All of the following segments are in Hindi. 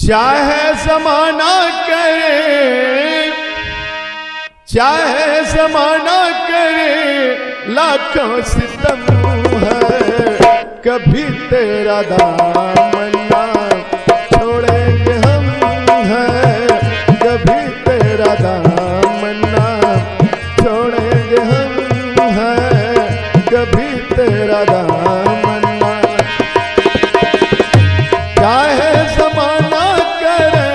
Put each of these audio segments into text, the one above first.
चाहे जमाना करे, चाहे जमाना करे लाखों सितम है, कभी तेरा दामन ना छोड़ेंगे हम हैं, कभी तेरा दामन ना छोड़ेंगे हम हैं, कभी तेरा दामन ना। चाहे जमाना करे,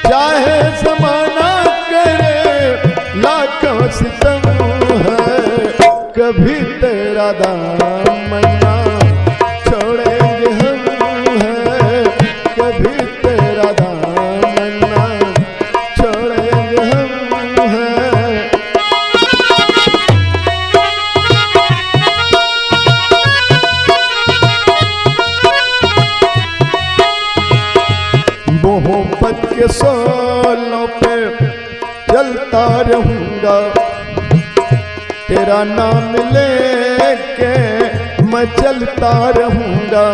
चाहे जमाना करे लाखों सितम है, कभी तेरा दामन ना छोड़ेंगे हम हैं, कभी तेरा दामन ना छोड़ेंगे हम हैं। मोहब्बत के सोलों पे चलता रहूंगा, तेरा नाम लेके मैं चलता रहूंगा।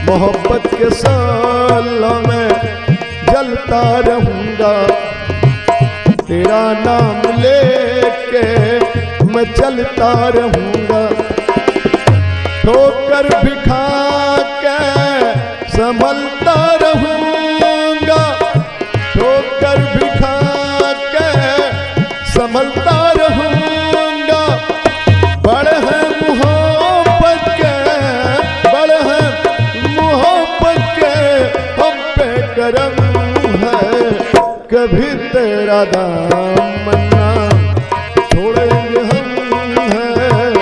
मोहब्बत के सोलों में जलता रहूंगा, तेरा नाम लेके मैं चलता रहूंगा। ठोकर भी खा के संभलता रहूंगा, ठोकर भी खा के संभलता रहूंगा। बड़े हैं मोहब्बत के, बड़े हैं मोहब्बत के हम पे करम है, कभी तेरा दामन ना छोड़ेंगे हम हैं।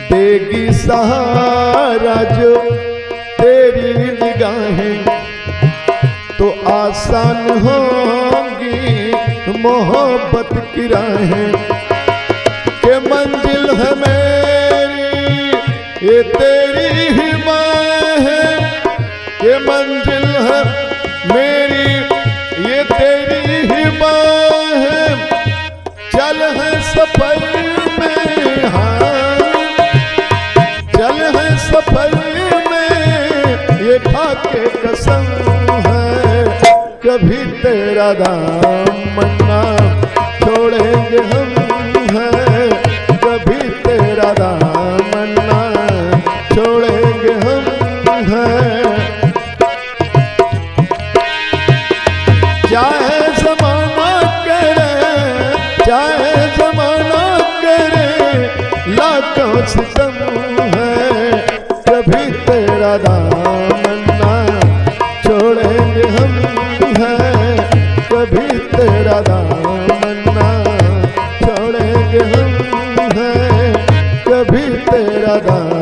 देगी सहारा जो तेरी निगाहें, तो आसान होंगी मोहब्बत की राहें। के मंजिल है मेरी ये तेरी ही माँ है, ये मंजिल है मेरी ये तेरी ही माँ है। चल है सफर में, हाँ चल है सफर में ये खाके कसम है, कभी तेरा दामन ना छोड़ेंगे हम हैं, कभी तेरा दामन ना छोड़ेंगे हम हैं। चाहे जमाना करे, चाहे जमाना करे लाखों सितम है, कभी तेरा दामन ना छोड़ेंगे हम हैं, कभी तेरा दामन ना छोड़ेंगे हम हैं, कभी तेरा दामन